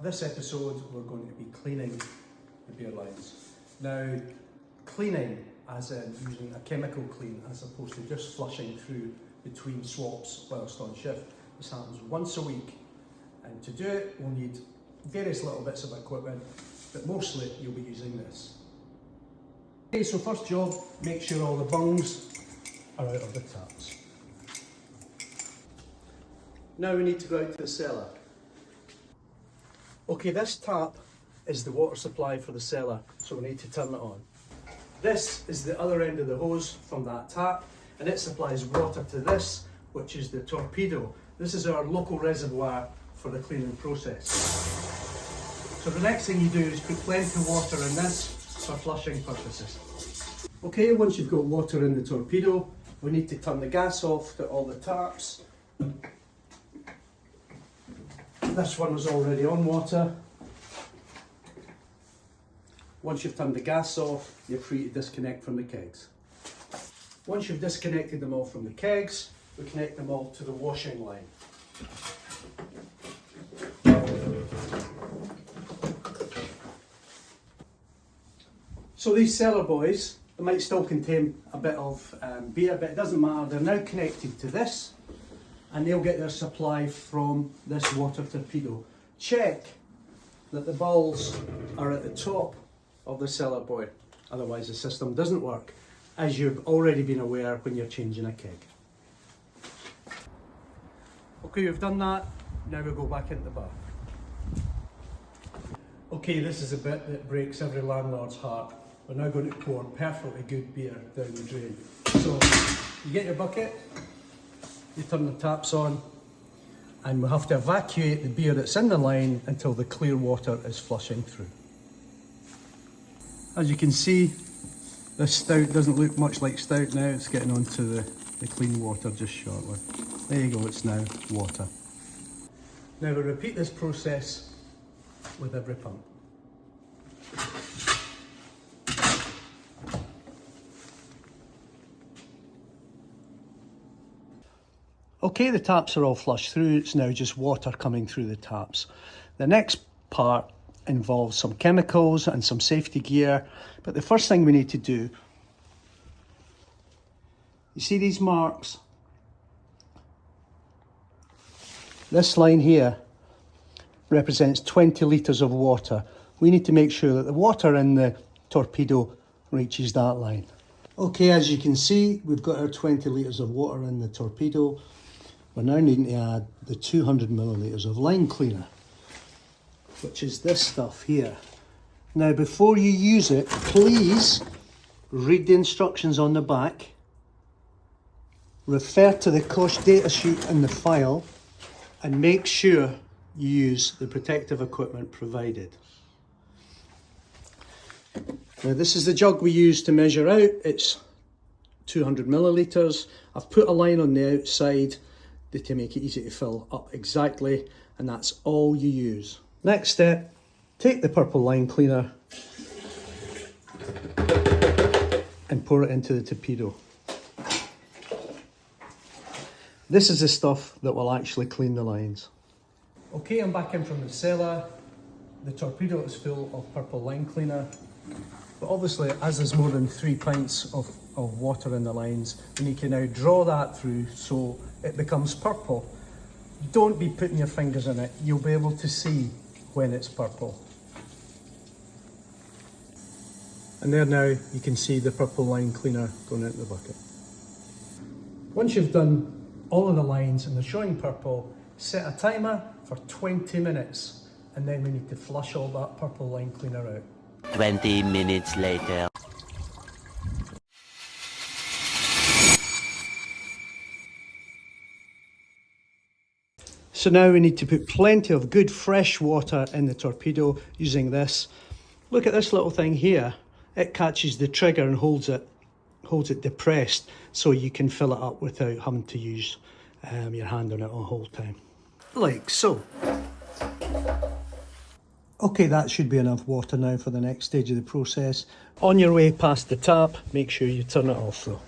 This episode we're going to be cleaning the beer lines. Now, cleaning as in using a chemical clean as opposed to just flushing through between swaps whilst on shift. This happens once a week, and to do it we'll need various little bits of equipment, but mostly you'll be using this. Okay, so first job, make sure all the bungs are out of the taps. Now we need to go out to the cellar. Okay, this tap is the water supply for the cellar, so we need to turn it on. This is the other end of the hose from that tap, and it supplies water to this, which is the torpedo. This is our local reservoir for the cleaning process. So the next thing you do is put plenty of water in this for flushing purposes. Okay, once you've got water in the torpedo, we need to turn the gas off to all the taps. This one was already on water. Once you've turned the gas off, you're free to disconnect from the kegs. Once you've disconnected them all from the kegs, we connect them all to the washing line. So these cellar boys, they might still contain a bit of beer, but it doesn't matter. They're now connected to this, and they'll get their supply from this water torpedo. Check that the balls are at the top of the cellar boy, otherwise the system doesn't work, as you've already been aware when you're changing a keg. Okay, we've done that, now we'll go back into the bar. Okay, this is a bit that breaks every landlord's heart. We're now going to pour perfectly good beer down the drain. So, you get your bucket, you turn the taps on, and we'll have to evacuate the beer that's in the line until the clear water is flushing through. As you can see, this stout doesn't look much like stout now, it's getting onto the clean water just shortly. There you go, it's now water. Now we'll repeat this process with every pump. Okay, the taps are all flushed through, it's now just water coming through the taps. The next part involves some chemicals and some safety gear, but the first thing we need to do, you see these marks? This line here represents 20 litres of water. We need to make sure that the water in the torpedo reaches that line. Okay, as you can see, we've got our 20 litres of water in the torpedo. We're now needing to add the 200 millilitres of line cleaner, which is this stuff here. Now, before you use it, please read the instructions on the back, refer to the cost data sheet in the file, and make sure you use the protective equipment provided. Now, this is the jug we use to measure out. It's 200 millilitres. I've put a line on the outside to make it easy to fill up exactly, and that's all you use. Next step, take the purple line cleaner and pour it into the torpedo. This is the stuff that will actually clean the lines. Okay, I'm back in from the cellar. The torpedo is full of purple line cleaner, but obviously as there's more than 3 pints of water in the lines, we need to now draw that through so it becomes purple. Don't be putting your fingers in it, you'll be able to see when it's purple. And there now you can see the purple line cleaner going into the bucket. Once you've done all of the lines and they're showing purple, set a timer for 20 minutes, and then we need to flush all that purple line cleaner out. 20 minutes later. So now we need to put plenty of good fresh water in the torpedo using this. Look at this little thing here. It catches the trigger and holds it depressed so you can fill it up without having to use your hand on it the whole time. Like so. Okay, that should be enough water now for the next stage of the process. On your way past the tap, make sure you turn it off though.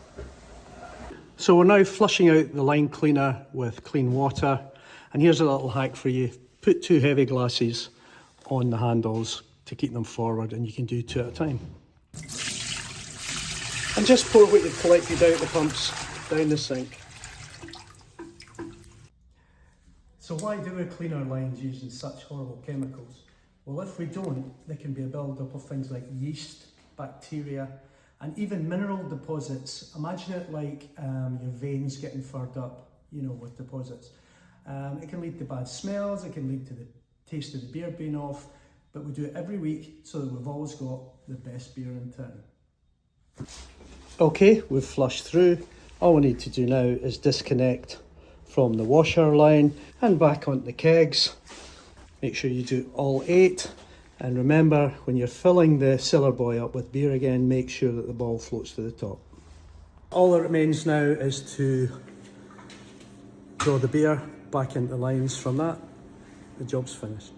So we're now flushing out the line cleaner with clean water. And here's a little hack for you. Put 2 heavy glasses on the handles to keep them forward, and you can do 2 at a time. And just pour what you've collected out the pumps down the sink. So why do we clean our lines using such horrible chemicals? Well, if we don't, there can be a build-up of things like yeast, bacteria, and even mineral deposits. Imagine it like your veins getting furred up, you know, with deposits. It can lead to bad smells, it can lead to the taste of the beer being off, but we do it every week so that we've always got the best beer in town. Okay, we've flushed through. All we need to do now is disconnect from the washer line and back onto the kegs. Make sure you do all 8. And remember, when you're filling the cellar boy up with beer again, make sure that the ball floats to the top. All that remains now is to draw the beer back into the lines. From that, the job's finished.